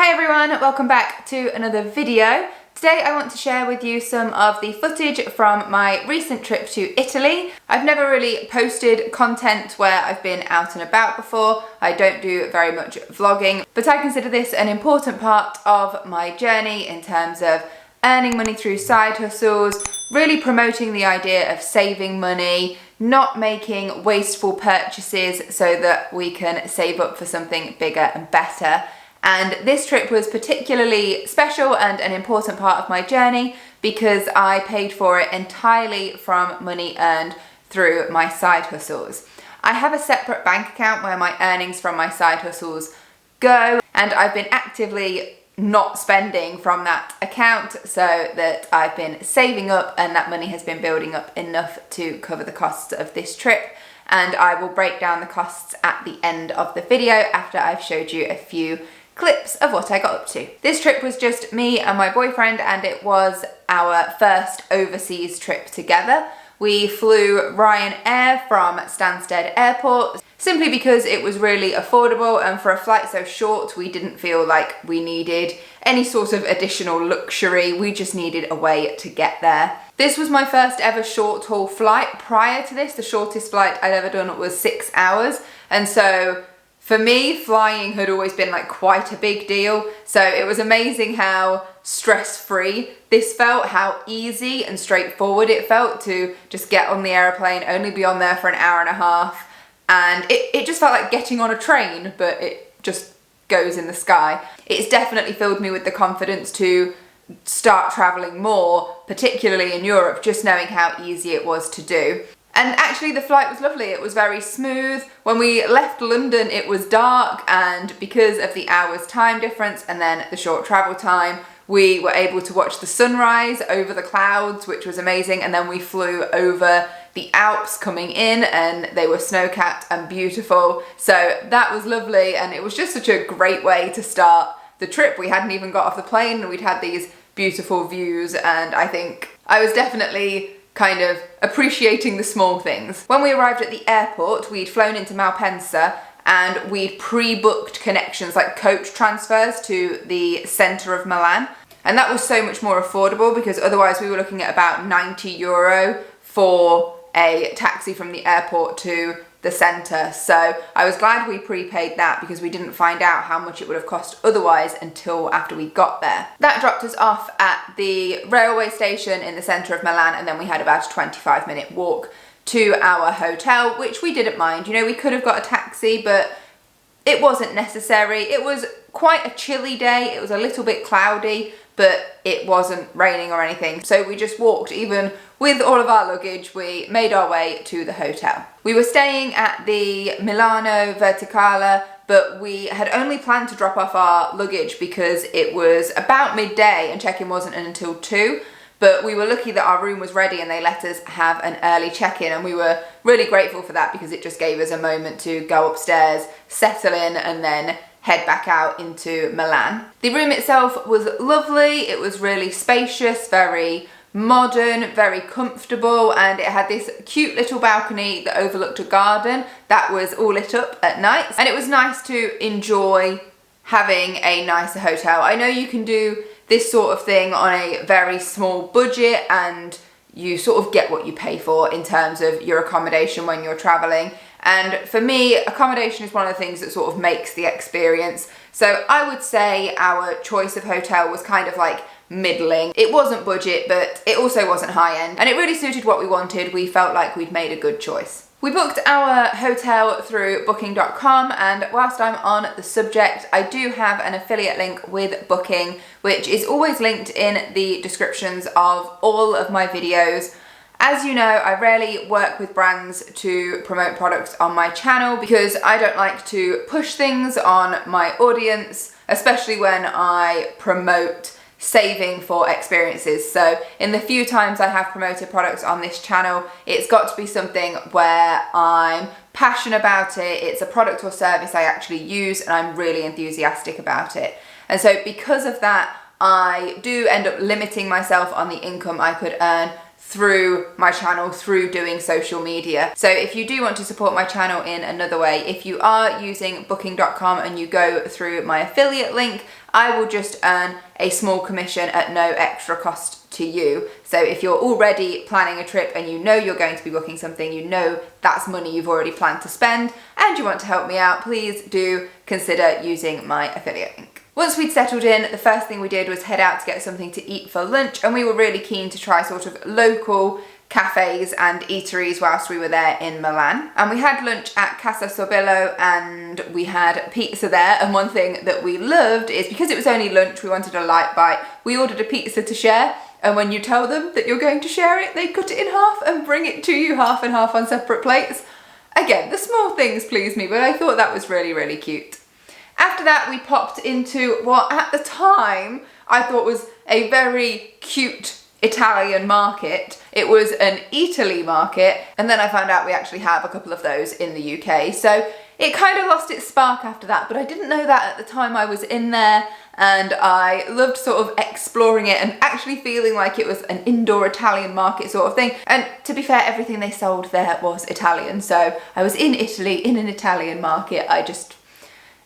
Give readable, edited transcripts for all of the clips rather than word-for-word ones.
Hi everyone, welcome back to another video. Today I want to share with you some of the footage from my recent trip to Italy. I've never really posted content where I've been out and about before. I don't do very much vlogging, but I consider this an important part of my journey in terms of earning money through side hustles, really promoting the idea of saving money, not making wasteful purchases so that we can save up for something bigger and better. And this trip was particularly special and an important part of my journey because I paid for it entirely from money earned through my side hustles. I have a separate bank account where my earnings from my side hustles go, and I've been actively not spending from that account so that I've been saving up, and that money has been building up enough to cover the costs of this trip. And I will break down the costs at the end of the video after I've showed you a few clips of what I got up to. This trip was just me and my boyfriend, and it was our first overseas trip together. We flew Ryanair from Stansted Airport simply because it was really affordable, and for a flight so short we didn't feel like we needed any sort of additional luxury. We just needed a way to get there. This was my first ever short haul flight. Prior to this, the shortest flight I'd ever done was 6 hours, and so for me, flying had always been like quite a big deal. So it was amazing how stress-free this felt, how easy and straightforward it felt to just get on the airplane, only be on there for an hour and a half. And it just felt like getting on a train, but it just goes in the sky. It's definitely filled me with the confidence to start traveling more, particularly in Europe, just knowing how easy it was to do. And actually the flight was lovely. It was very smooth. When we left London, it was dark, and because of the hour's time difference and then the short travel time, we were able to watch the sunrise over the clouds, which was amazing. And then we flew over the Alps coming in, and they were snow-capped and beautiful. So that was lovely, and it was just such a great way to start the trip. We hadn't even got off the plane and we'd had these beautiful views, and I think I was definitely kind of appreciating the small things. When we arrived at the airport, we'd flown into Malpensa and we'd pre-booked connections like coach transfers to the centre of Milan. And that was so much more affordable because otherwise we were looking at about €90 for a taxi from the airport to the centre. So I was glad we prepaid that because we didn't find out how much it would have cost otherwise until after we got there. That dropped us off at the railway station in the centre of Milan, and then we had about a 25-minute walk to our hotel, which we didn't mind. You know, we could have got a taxi, but it wasn't necessary. It was quite a chilly day. It was a little bit cloudy, but it wasn't raining or anything. So we just walked. Even with all of our luggage, we made our way to the hotel. We were staying at the Milano Verticale, but we had only planned to drop off our luggage because it was about midday and check-in wasn't until 2. But we were lucky that our room was ready and they let us have an early check-in, and we were really grateful for that because it just gave us a moment to go upstairs, settle in, and then head back out into Milan. The room itself was lovely. It was really spacious, very modern, very comfortable, and it had this cute little balcony that overlooked a garden that was all lit up at night. And it was nice to enjoy having a nicer hotel. I know you can do this sort of thing on a very small budget and you sort of get what you pay for in terms of your accommodation when you're traveling. And for me, accommodation is one of the things that sort of makes the experience. So I would say our choice of hotel was kind of like middling. It wasn't budget, but it also wasn't high end, and it really suited what we wanted. We felt like we'd made a good choice. We booked our hotel through booking.com, and whilst I'm on the subject, I do have an affiliate link with Booking, which is always linked in the descriptions of all of my videos. As you know, I rarely work with brands to promote products on my channel because I don't like to push things on my audience, especially when I promote saving for experiences. So in the few times I have promoted products on this channel, it's got to be something where I'm passionate about it. It's a product or service I actually use and I'm really enthusiastic about it. And so because of that, I do end up limiting myself on the income I could earn through my channel, through doing social media. So if you do want to support my channel in another way, if you are using booking.com and you go through my affiliate link, I will just earn a small commission at no extra cost to you. So if you're already planning a trip and you know you're going to be booking something, you know that's money you've already planned to spend, and you want to help me out, please do consider using my affiliate link. Once we'd settled in, the first thing we did was head out to get something to eat for lunch, and we were really keen to try sort of local cafes and eateries whilst we were there in Milan. And we had lunch at Casa Sorbello and we had pizza there, and one thing that we loved is because it was only lunch, we wanted a light bite, we ordered a pizza to share, and when you tell them that you're going to share it, they cut it in half and bring it to you half and half on separate plates. Again, the small things please me, but I thought that was really, really cute. After that, we popped into what at the time I thought was a very cute Italian market. It was an Italy market, and then I found out we actually have a couple of those in the UK. So it kind of lost its spark after that, but I didn't know that at the time I was in there, and I loved sort of exploring it and actually feeling like it was an indoor Italian market sort of thing. And to be fair, everything they sold there was Italian. So I was in Italy in an Italian market.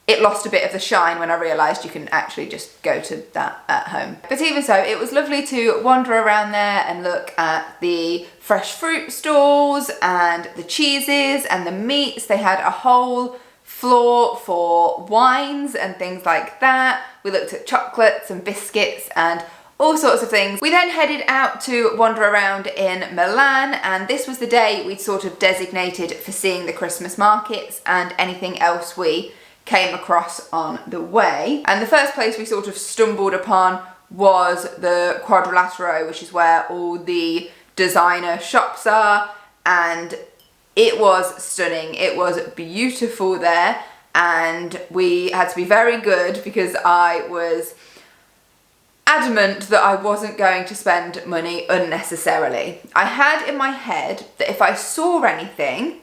It lost a bit of the shine when I realised you can actually just go to that at home. But even so, it was lovely to wander around there and look at the fresh fruit stalls and the cheeses and the meats. They had a whole floor for wines and things like that. We looked at chocolates and biscuits and all sorts of things. We then headed out to wander around in Milan, and this was the day we'd sort of designated for seeing the Christmas markets and anything else we came across on the way. And the first place we sort of stumbled upon was the Quadrilatero, which is where all the designer shops are, and it was stunning. It was beautiful there, and we had to be very good because I was adamant that I wasn't going to spend money unnecessarily. I had in my head that if I saw anything,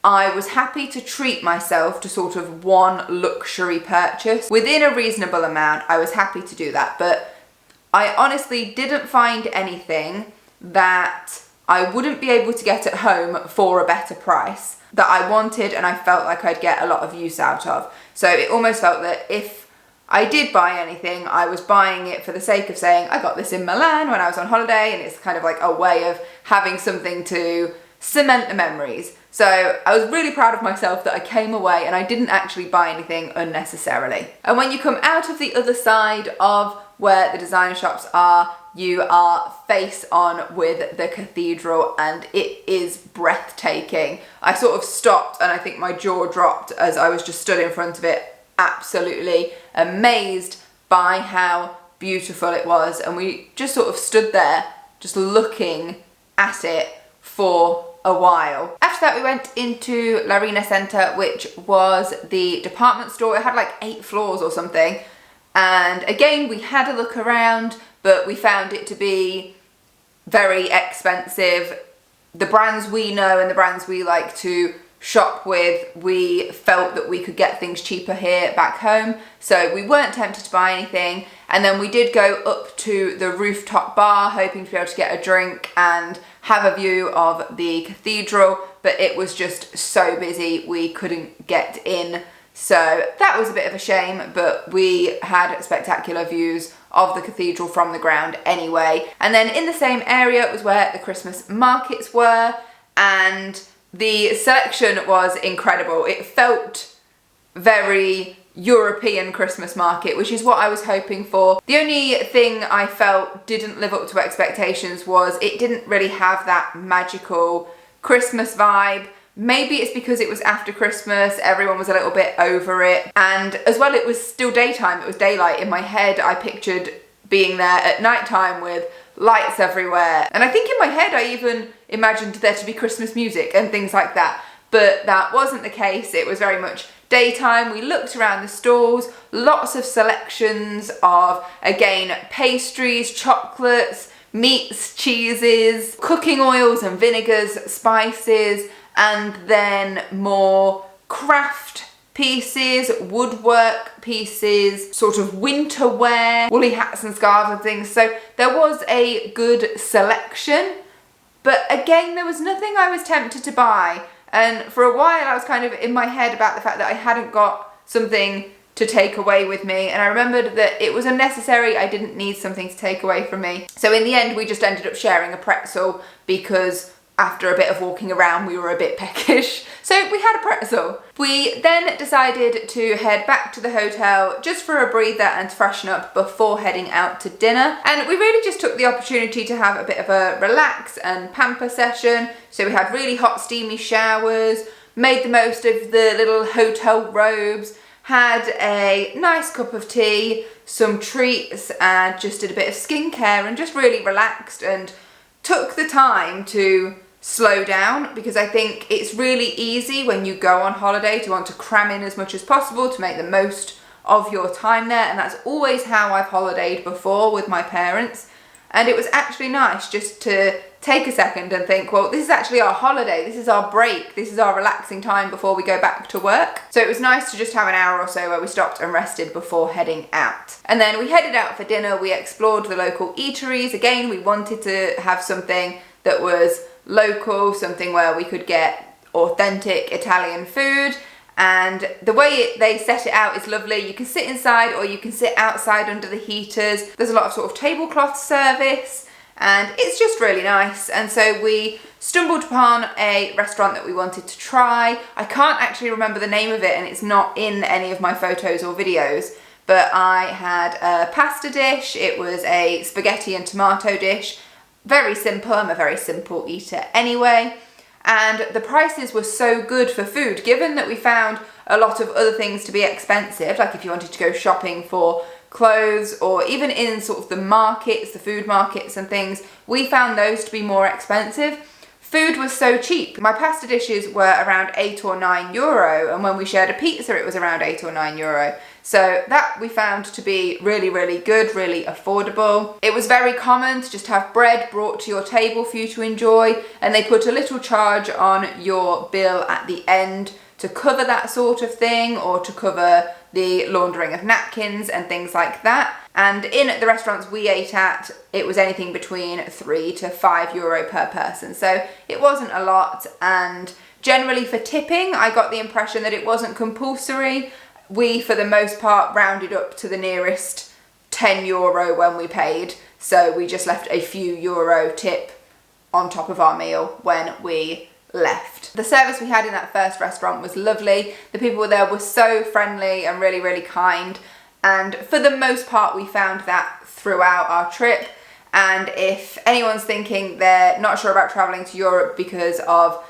I was happy to treat myself to sort of one luxury purchase. Within a reasonable amount, I was happy to do that, but I honestly didn't find anything that I wouldn't be able to get at home for a better price that I wanted and I felt like I'd get a lot of use out of. So it almost felt that if I did buy anything, I was buying it for the sake of saying, I got this in Milan when I was on holiday, and it's kind of like a way of having something to cement the memories. So I was really proud of myself that I came away and I didn't actually buy anything unnecessarily. And when you come out of the other side of where the designer shops are, you are face on with the cathedral, and it is breathtaking. I sort of stopped and I think my jaw dropped as I was just stood in front of it, absolutely amazed by how beautiful it was. And we just sort of stood there just looking at it for a while. After that, we went into L'Arena Centre, which was the department store. It had like 8 floors or something. And again, we had a look around, but we found it to be very expensive. The brands we know and the brands we like to shop with, we felt that we could get things cheaper here back home. So we weren't tempted to buy anything. And then we did go up to the rooftop bar, hoping to be able to get a drink and have a view of the cathedral, but it was just so busy we couldn't get in. So that was a bit of a shame, but we had spectacular views of the cathedral from the ground anyway. And then in the same area was where the Christmas markets were, and the selection was incredible. It felt very European Christmas market, which is what I was hoping for. The only thing I felt didn't live up to expectations was it didn't really have that magical Christmas vibe. Maybe it's because it was after Christmas, everyone was a little bit over it. And as well, it was still daytime, it was daylight. In my head, I pictured being there at nighttime with lights everywhere. And I think in my head, I even imagined there to be Christmas music and things like that. But that wasn't the case. It was very much daytime. We looked around the stalls, lots of selections of, again, pastries, chocolates, meats, cheeses, cooking oils and vinegars, spices, and then more craft pieces, woodwork pieces, sort of winter wear, woolly hats and scarves and things. So there was a good selection, but again, there was nothing I was tempted to buy. And for a while I was kind of in my head about the fact that I hadn't got something to take away with me, and I remembered that it was unnecessary. I didn't need something to take away from me. So in the end we just ended up sharing a pretzel because after a bit of walking around we were a bit peckish. So we had a pretzel. We then decided to head back to the hotel just for a breather and to freshen up before heading out to dinner. And we really just took the opportunity to have a bit of a relax and pamper session. So we had really hot steamy showers, made the most of the little hotel robes, had a nice cup of tea, some treats, and just did a bit of skincare and just really relaxed and took the time to slow down, because I think it's really easy when you go on holiday to want to cram in as much as possible to make the most of your time there, and that's always how I've holidayed before with my parents. And it was actually nice just to take a second and think, well, this is actually our holiday, this is our break, this is our relaxing time before we go back to work. So it was nice to just have an hour or so where we stopped and rested before heading out. And then we headed out for dinner. We explored the local eateries. Again, we wanted to have something that was local, something where we could get authentic Italian food. And the way they set it out is lovely. You can sit inside or you can sit outside under the heaters. There's a lot of sort of tablecloth service and it's just really nice. And so we stumbled upon a restaurant that we wanted to try. I can't actually remember the name of it and it's not in any of my photos or videos, but I had a pasta dish. It was a spaghetti and tomato dish. Very simple. I'm a very simple eater anyway. And the prices were so good for food, given that we found a lot of other things to be expensive, like if you wanted to go shopping for clothes or even in sort of the markets, the food markets and things, we found those to be more expensive. Food was so cheap. My pasta dishes were around €8 or €9, and when we shared a pizza it was around €8 or €9. So that we found to be really, really good, really affordable. It was very common to just have bread brought to your table for you to enjoy, and they put a little charge on your bill at the end to cover that sort of thing, or to cover the laundering of napkins and things like that. And in the restaurants we ate at, it was anything between €3 to €5 per person. So it wasn't a lot, and generally for tipping, I got the impression that it wasn't compulsory. We, for the most part, rounded up to the nearest €10 when we paid. So we just left a few euro tip on top of our meal when we left. The service we had in that first restaurant was lovely. The people there were so friendly and really, really kind. And for the most part, we found that throughout our trip. And if anyone's thinking they're not sure about traveling to Europe because of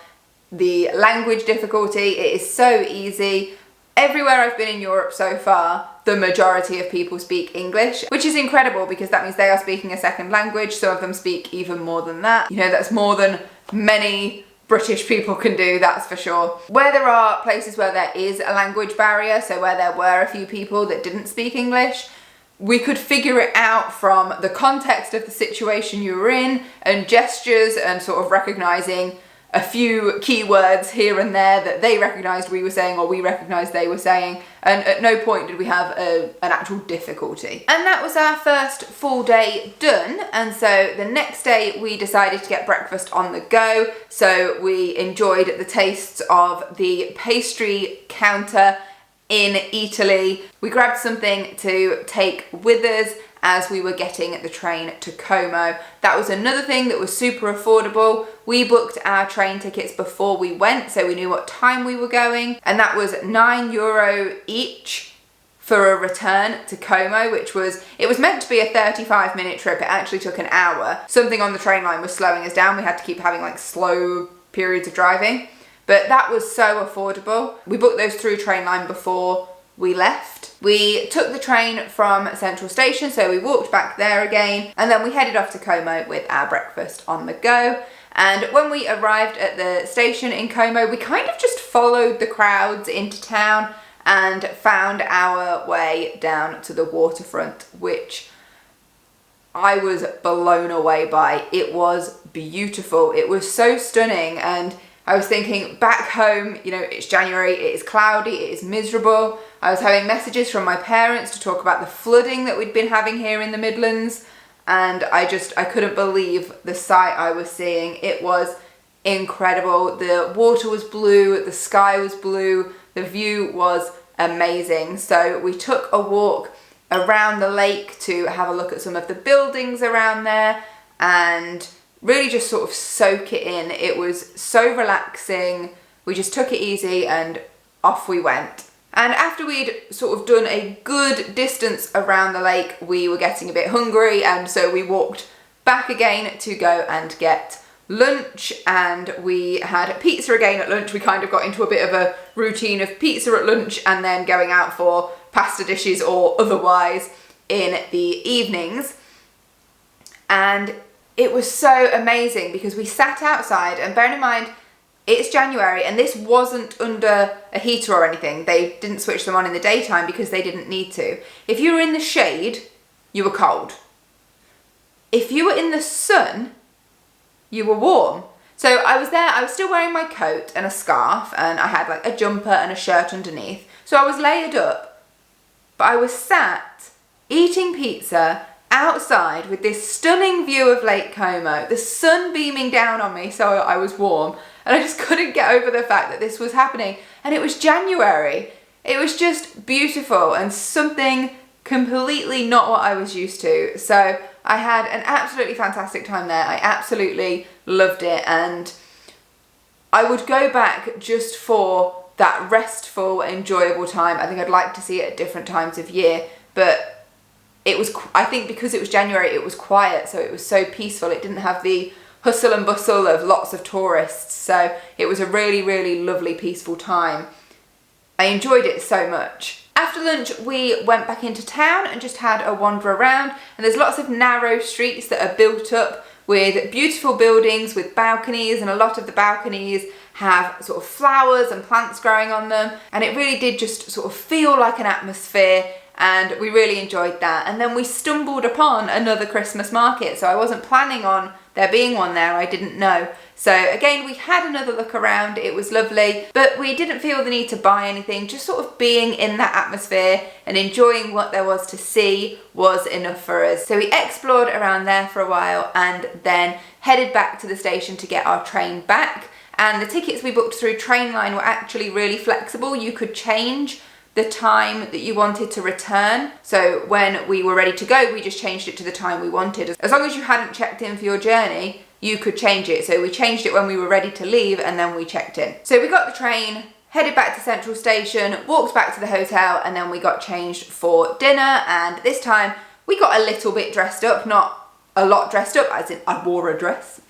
the language difficulty, it is so easy. Everywhere I've been in Europe so far, the majority of people speak English, which is incredible because that means they are speaking a second language. Some of them speak even more than that. You know, that's more than many British people can do, that's for sure. Where there are places where there is a language barrier, so where there were a few people that didn't speak English, we could figure it out from the context of the situation you were in and gestures and sort of recognising a few keywords here and there that they recognised we were saying or we recognised they were saying, and at no point did we have an actual difficulty. And that was our first full day done, and so the next day we decided to get breakfast on the go. So we enjoyed the tastes of the pastry counter in Italy. We grabbed something to take with us as we were getting the train to Como. That was another thing that was super affordable. We booked our train tickets before we went, so we knew what time we were going, and that was €9 each for a return to Como, which was, it was meant to be a 35-minute trip. It actually took an hour. Something on the train line was slowing us down. We had to keep having like slow periods of driving, but that was so affordable. We booked those through Trainline before we left. We took the train from Central Station, so we walked back there again, and then we headed off to Como with our breakfast on the go. And when we arrived at the station in Como, we kind of just followed the crowds into town and found our way down to the waterfront, which I was blown away by. It was beautiful. It was so stunning, and I was thinking back home, you know, it's January, it is cloudy, it is miserable. I was having messages from my parents to talk about the flooding that we'd been having here in the Midlands. And I couldn't believe the sight I was seeing. It was incredible. The water was blue, the sky was blue, the view was amazing. So we took a walk around the lake to have a look at some of the buildings around there and really just sort of soak it in. It was so relaxing. We just took it easy and off we went. And after we'd sort of done a good distance around the lake, we were getting a bit hungry, and so we walked back again to go and get lunch, and we had pizza again at lunch. We kind of got into a bit of a routine of pizza at lunch and then going out for pasta dishes or otherwise in the evenings. And it was so amazing because we sat outside, and bearing in mind, it's January and this wasn't under a heater or anything. They didn't switch them on in the daytime because they didn't need to. If you were in the shade, you were cold. If you were in the sun, you were warm. So I was there, I was still wearing my coat and a scarf, and I had like a jumper and a shirt underneath. So I was layered up, but I was sat eating pizza outside with this stunning view of Lake Como, the sun beaming down on me, so I was warm. And I just couldn't get over the fact that this was happening. And it was January. It was just beautiful and something completely not what I was used to. So I had an absolutely fantastic time there. I absolutely loved it. And I would go back just for that restful, enjoyable time. I think I'd like to see it at different times of year. But it was, I think because it was January, it was quiet. So it was so peaceful. It didn't have the hustle and bustle of lots of tourists, so it was a really, really lovely, peaceful time. I enjoyed it so much. After lunch, we went back into town and just had a wander around, and there's lots of narrow streets that are built up with beautiful buildings with balconies, and a lot of the balconies have sort of flowers and plants growing on them, and it really did just sort of feel like an atmosphere, and we really enjoyed that. And then we stumbled upon another Christmas market, so I wasn't planning on there being one there, I didn't know. So again, we had another look around, it was lovely, but we didn't feel the need to buy anything. Just sort of being in that atmosphere and enjoying what there was to see was enough for us. So we explored around there for a while and then headed back to the station to get our train back. And the tickets we booked through Trainline were actually really flexible. You could change the time that you wanted to return. So when we were ready to go, we just changed it to the time we wanted. As long as you hadn't checked in for your journey, you could change it. So we changed it when we were ready to leave, and then we checked in. So we got the train, headed back to Central Station, walked back to the hotel, and then we got changed for dinner. And this time we got a little bit dressed up, not a lot dressed up, as in I wore a dress.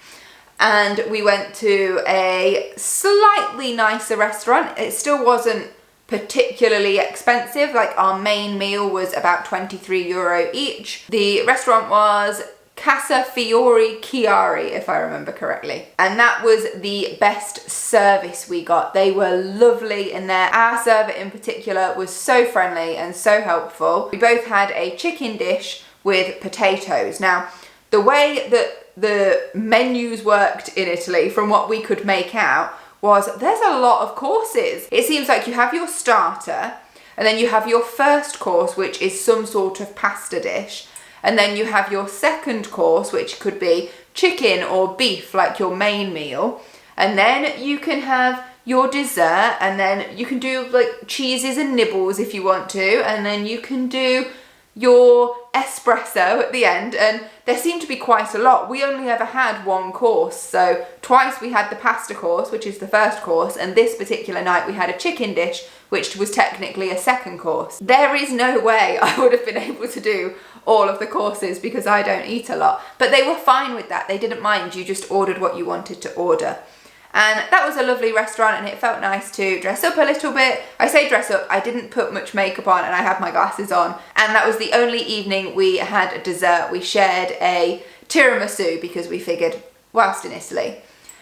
And we went to a slightly nicer restaurant. It still wasn't particularly expensive. Like our main meal was about €23 each. The restaurant was Casa Fiori Chiari, if I remember correctly. And that was the best service we got. They were lovely in there. Our server in particular was so friendly and so helpful. We both had a chicken dish with potatoes. Now, the way that the menus worked in Italy, from what we could make out, was there's a lot of courses. It seems like you have your starter, and then you have your first course, which is some sort of pasta dish, and then you have your second course, which could be chicken or beef, like your main meal, and then you can have your dessert, and then you can do like cheeses and nibbles if you want to, and then you can do your espresso at the end, and there seemed to be quite a lot. We only ever had one course, so twice we had the pasta course, which is the first course, and this particular night we had a chicken dish, which was technically a second course. There is no way I would have been able to do all of the courses because I don't eat a lot, but they were fine with that. They didn't mind. You just ordered what you wanted to order. And that was a lovely restaurant, and it felt nice to dress up a little bit. I say dress up, I didn't put much makeup on and I had my glasses on. And that was the only evening we had a dessert. We shared a tiramisu because we figured, whilst in Italy.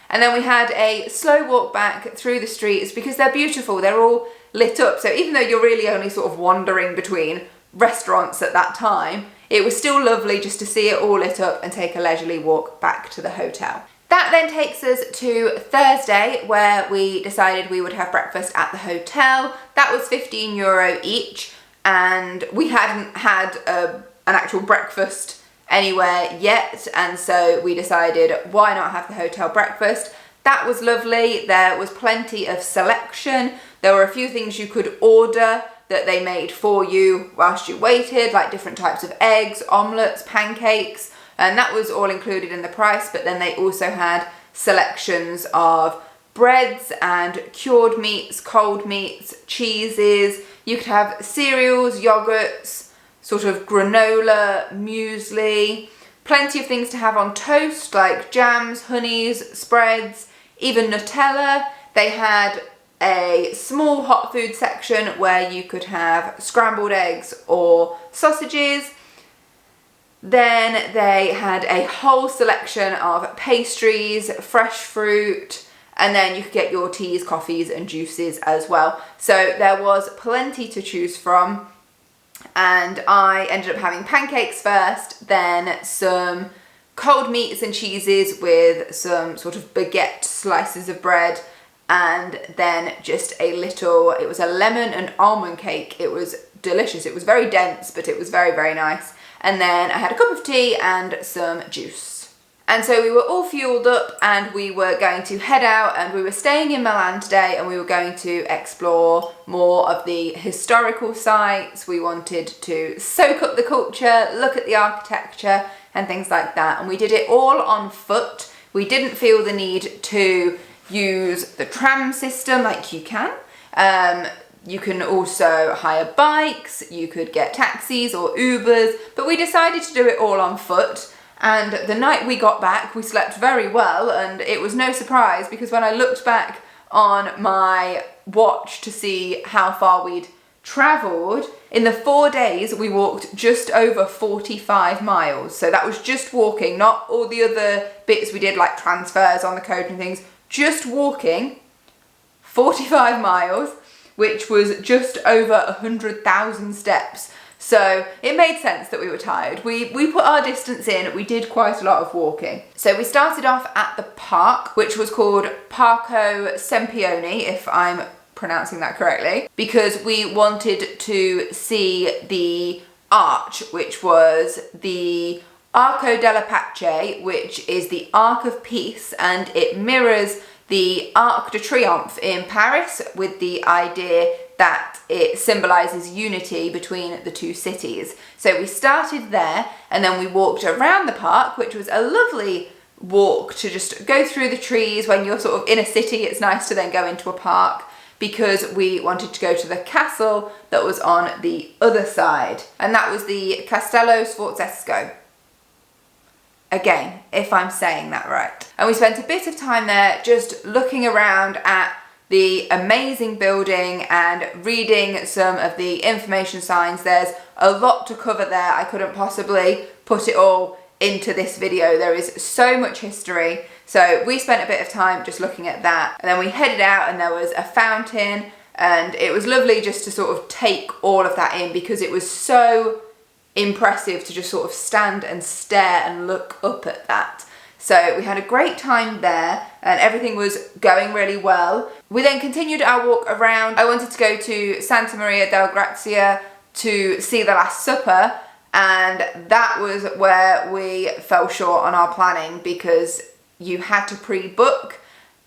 And then we had a slow walk back through the streets because they're beautiful. They're all lit up. So even though you're really only sort of wandering between restaurants at that time, it was still lovely just to see it all lit up and take a leisurely walk back to the hotel. That then takes us to Thursday, where we decided we would have breakfast at the hotel. That was €15 each, and we hadn't had an actual breakfast anywhere yet, and so we decided why not have the hotel breakfast. That was lovely. There was plenty of selection. There were a few things you could order that they made for you whilst you waited, like different types of eggs, omelettes, pancakes, and that was all included in the price. But then they also had selections of breads and cured meats, cold meats, cheeses. You could have cereals, yogurts, sort of granola, muesli, plenty of things to have on toast like jams, honeys, spreads, even Nutella. They had a small hot food section where you could have scrambled eggs or sausages. Then they had a whole selection of pastries, fresh fruit, and then you could get your teas, coffees and juices as well. So there was plenty to choose from, and I ended up having pancakes first, then some cold meats and cheeses with some sort of baguette slices of bread, and then just a little, it was a lemon and almond cake. It was delicious. It was very dense, but it was very, very nice. And then I had a cup of tea and some juice. And so we were all fueled up and we were going to head out, and we were staying in Milan today, and we were going to explore more of the historical sites. We wanted to soak up the culture, look at the architecture and things like that. And we did it all on foot. We didn't feel the need to use the tram system like you can. You can also hire bikes, you could get taxis or Ubers, but we decided to do it all on foot. And the night we got back, we slept very well, and it was no surprise because when I looked back on my watch to see how far we'd travelled, in the 4 days we walked just over 45 miles. So that was just walking, not all the other bits we did like transfers on the coach and things, just walking 45 miles, which was just over 100,000 steps. So it made sense that we were tired. We put our distance in, we did quite a lot of walking. So we started off at the park, which was called Parco Sempione, if I'm pronouncing that correctly, because we wanted to see the arch, which was the Arco della Pace, which is the Arc of Peace, and it mirrors the Arc de Triomphe in Paris, with the idea that it symbolises unity between the two cities. So we started there, and then we walked around the park, which was a lovely walk to just go through the trees. When you're sort of in a city, it's nice to then go into a park, because we wanted to go to the castle that was on the other side, and that was the Castello Sforzesco. Again, if I'm saying that right. And we spent a bit of time there just looking around at the amazing building and reading some of the information signs. There's a lot to cover there. I couldn't possibly put it all into this video. There is so much history. So we spent a bit of time just looking at that, and then we headed out and there was a fountain, and it was lovely just to sort of take all of that in, because it was so impressive to just sort of stand and stare and look up at that. So we had a great time there and everything was going really well. We then continued our walk around. I wanted to go to Santa Maria del Grazia to see the Last Supper, and that was where we fell short on our planning, because you had to pre-book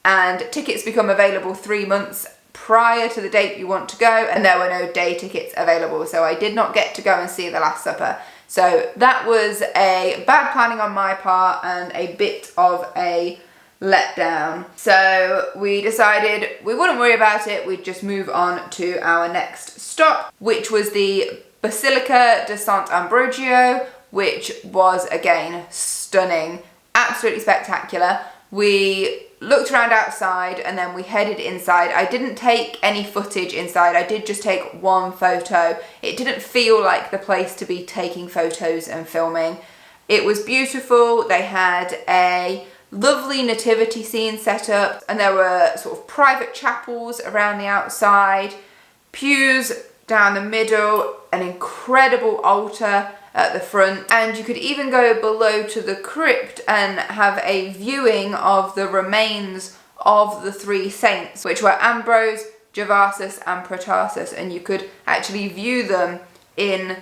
and tickets become available 3 months prior to the date you want to go, and there were no day tickets available, so I did not get to go and see the Last Supper. So that was a bad planning on my part and a bit of a letdown. So we decided we wouldn't worry about it, we'd just move on to our next stop, which was the Basilica di Sant'Ambrogio, which was again stunning, absolutely spectacular. We looked around outside and then we headed inside. I didn't take any footage inside, I did just take one photo. It didn't feel like the place to be taking photos and filming. It was beautiful. They had a lovely nativity scene set up, and there were sort of private chapels around the outside, pews down the middle, an incredible altar, at the front, and you could even go below to the crypt and have a viewing of the remains of the three saints, which were Ambrose, Gervasus and Protarsus, and you could actually view them in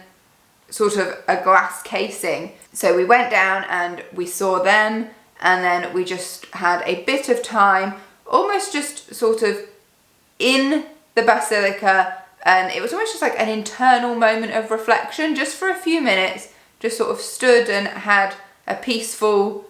sort of a glass casing. So we went down and we saw them, and then we just had a bit of time, almost just sort of in the basilica, and it was almost just like an internal moment of reflection, just for a few minutes, just sort of stood and had a peaceful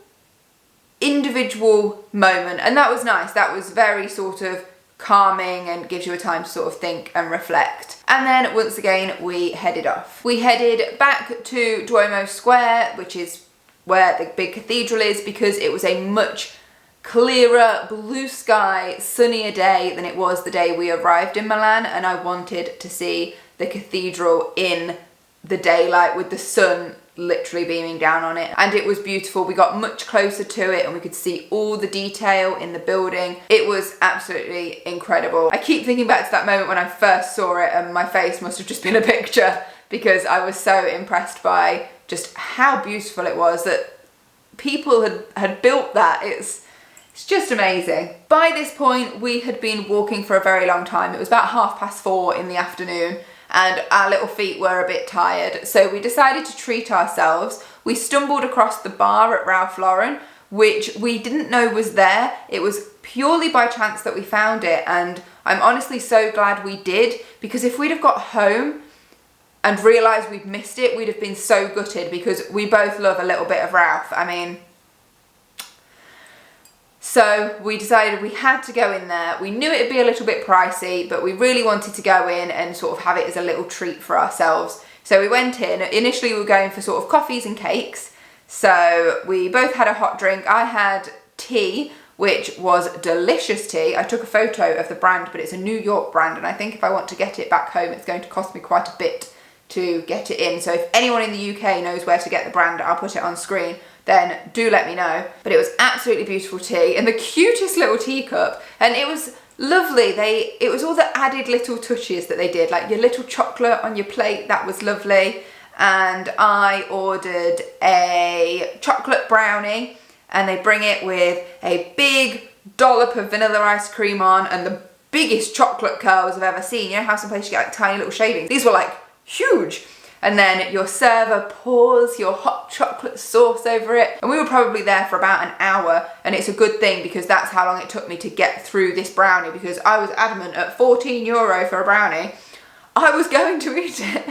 individual moment, and that was nice. That was very sort of calming and gives you a time to sort of think and reflect. And then once again we headed off. We headed back to Duomo Square, which is where the big cathedral is, because it was a much clearer, blue sky, sunnier day than it was the day we arrived in Milan, and I wanted to see the cathedral in the daylight with the sun literally beaming down on it, and it was beautiful. We got much closer to it and we could see all the detail in the building. It was absolutely incredible. I keep thinking back to that moment when I first saw it, and my face must have just been a picture, because I was so impressed by just how beautiful it was, that people had built that. It's just amazing. By this point we had been walking for a very long time. It was about 4:30 in the afternoon, and our little feet were a bit tired, so we decided to treat ourselves. We stumbled across the bar at Ralph Lauren, which we didn't know was there. It was purely by chance that we found it, and I'm honestly so glad we did, because if we'd have got home and realised we'd missed it, we'd have been so gutted, because we both love a little bit of Ralph. I mean, so we decided we had to go in there. We knew it'd be a little bit pricey, but we really wanted to go in and sort of have it as a little treat for ourselves. So we went in. Initially we were going for sort of coffees and cakes. So we both had a hot drink. I had tea, which was delicious tea. I took a photo of the brand, but it's a New York brand, and I think if I want to get it back home, it's going to cost me quite a bit to get it in. So if anyone in the UK knows where to get the brand, I'll put it on screen, then do let me know. But it was absolutely beautiful tea, and the cutest little teacup, and it was lovely. It was all the added little touches that they did, like your little chocolate on your plate, that was lovely. And I ordered a chocolate brownie, and they bring it with a big dollop of vanilla ice cream on, and the biggest chocolate curls I've ever seen. You know how some places you get like tiny little shavings? These were like huge. And then your server pours your hot chocolate sauce over it. And we were probably there for about an hour, and it's a good thing, because that's how long it took me to get through this brownie, because I was adamant at €14 for a brownie, I was going to eat it.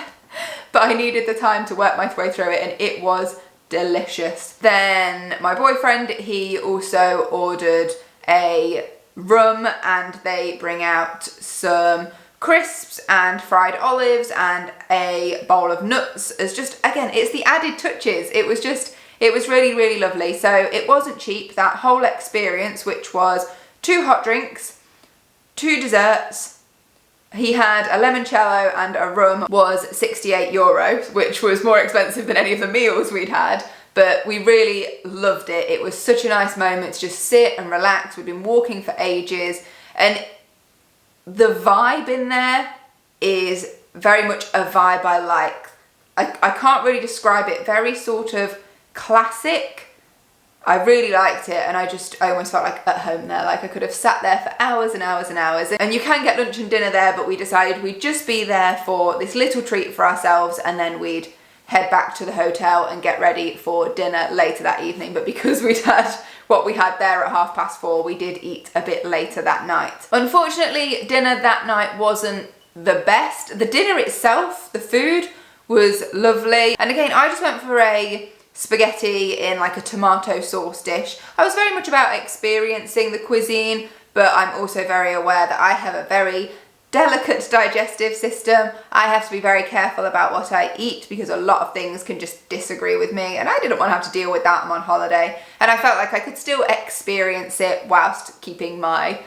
But I needed the time to work my way through it, and it was delicious. Then my boyfriend, he also ordered a rum, and they bring out some crisps and fried olives and a bowl of nuts as just, again, it's the added touches. It was really, really lovely. So it wasn't cheap, that whole experience, which was 2 hot drinks, 2 desserts. He had a limoncello and a rum, was €68, which was more expensive than any of the meals we'd had. But we really loved it. It was such a nice moment to just sit and relax. We've been walking for ages, and the vibe in there is very much a vibe I like. I can't really describe it. Very sort of classic. I really liked it, and I almost felt like at home there. Like I could have sat there for hours and hours and hours. And you can get lunch and dinner there, but we decided we'd just be there for this little treat for ourselves, and then we'd head back to the hotel and get ready for dinner later that evening. But because we'd had what we had there at 4:30, we did eat a bit later that night. Unfortunately, dinner that night wasn't the best. The dinner itself, the food, was lovely. And again, I just went for a spaghetti in like a tomato sauce dish. I was very much about experiencing the cuisine, but I'm also very aware that I have a very delicate digestive system. I have to be very careful about what I eat, because a lot of things can just disagree with me, and I didn't want to have to deal with that. I'm on holiday, and I felt like I could still experience it whilst keeping my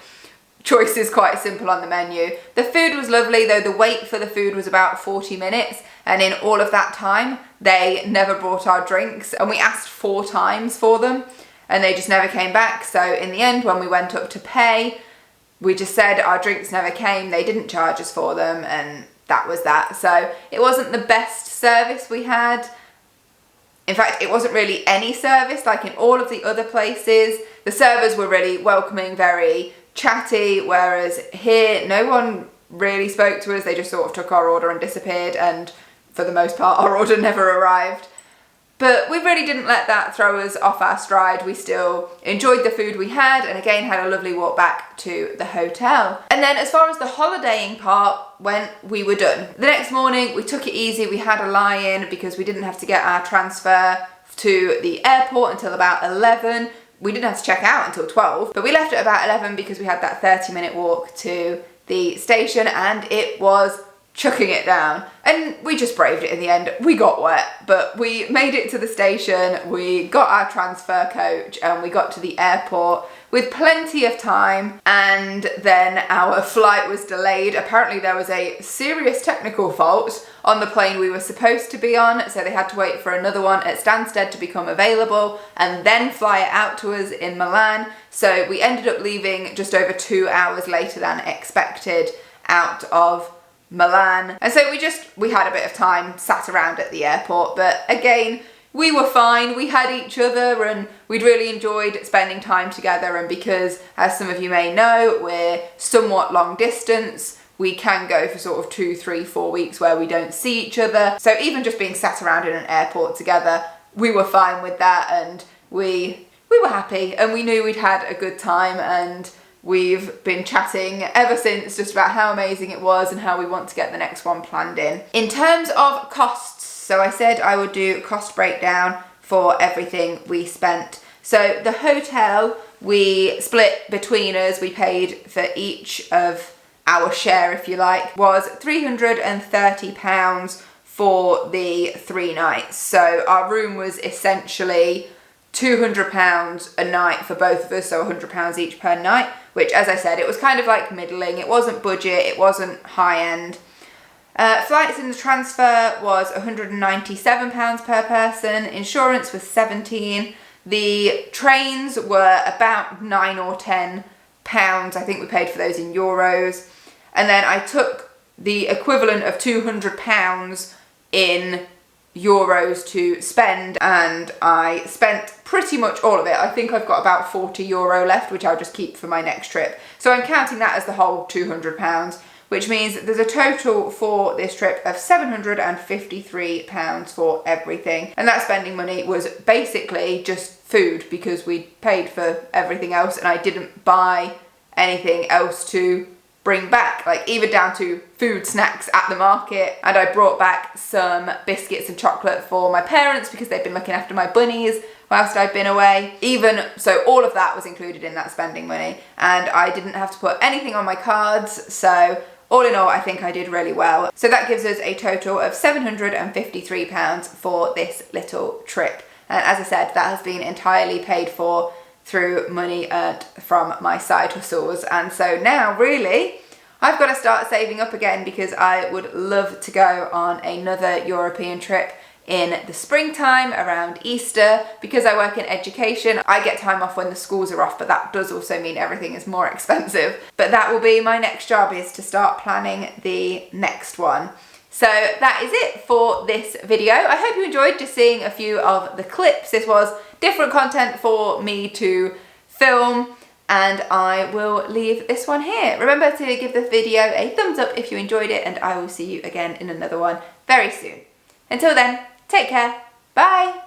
choices quite simple on the menu. The food was lovely, though the wait for the food was about 40 minutes, and in all of that time they never brought our drinks, and we asked 4 times for them and they just never came back. So in the end, when we went up to pay, we just said our drinks never came, they didn't charge us for them, and that was that. So it wasn't the best service we had, In fact, it wasn't really any service like in all of the other places. The servers were really welcoming, very chatty, whereas here no one really spoke to us. They just sort of took our order and disappeared, and for the most part our order never arrived. But we really didn't let that throw us off our stride. We still enjoyed the food we had, and again had a lovely walk back to the hotel. And then as far as the holidaying part went, we were done. The next morning we took it easy. We had a lie-in because we didn't have to get our transfer to the airport until about 11. We didn't have to check out until 12, but we left at about 11 because we had that 30-minute walk to the station, and it was chucking it down, and we just braved it in the end. We got wet, but we made it to the station, we got our transfer coach, and we got to the airport with plenty of time, and then our flight was delayed. Apparently there was a serious technical fault on the plane we were supposed to be on, so they had to wait for another one at Stansted to become available and then fly it out to us in Milan. So we ended up leaving just over 2 hours later than expected out of Milan. And so we had a bit of time sat around at the airport, but again, we were fine. We had each other and we'd really enjoyed spending time together, and because, as some of you may know, we're somewhat long distance, we can go for sort of 2, 3, 4 weeks where we don't see each other. So even just being sat around in an airport together, we were fine with that, and we were happy, and we knew we'd had a good time, and we've been chatting ever since just about how amazing it was and how we want to get the next one planned in. In terms of costs, so I said I would do cost breakdown for everything we spent. So the hotel we split between us, we paid for each of our share, if you like, was £330 for the 3 nights. So our room was essentially £200 a night for both of us, so £100 each per night, which, as I said, it was kind of like middling. It wasn't budget, it wasn't high end. Flights in the transfer was £197 per person, insurance was £17. The trains were about £9 or £10. I think we paid for those in euros. And then I took the equivalent of £200 in euros to spend, and I spent pretty much all of it. I think I've got about €40 left, which I'll just keep for my next trip. So I'm counting that as the whole £200, which means there's a total for this trip of £753 for everything. And that spending money was basically just food, because we paid for everything else and I didn't buy anything else to bring back, like even down to food snacks at the market. And I brought back some biscuits and chocolate for my parents because they've been looking after my bunnies whilst I've been away. Even so, all of that was included in that spending money, and I didn't have to put anything on my cards. So all in all, I think I did really well. So that gives us a total of £753 for this little trip. And as I said, that has been entirely paid for through money earned from my side hustles. And so now really I've got to start saving up again, because I would love to go on another European trip in the springtime around Easter. Because I work in education, I get time off when the schools are off, but that does also mean everything is more expensive. But that will be my next job, is to start planning the next one. So that is it for this video. I hope you enjoyed just seeing a few of the clips. This was different content for me to film, and I will leave this one here. Remember to give the video a thumbs up if you enjoyed it, and I will see you again in another one very soon. Until then, take care. Bye.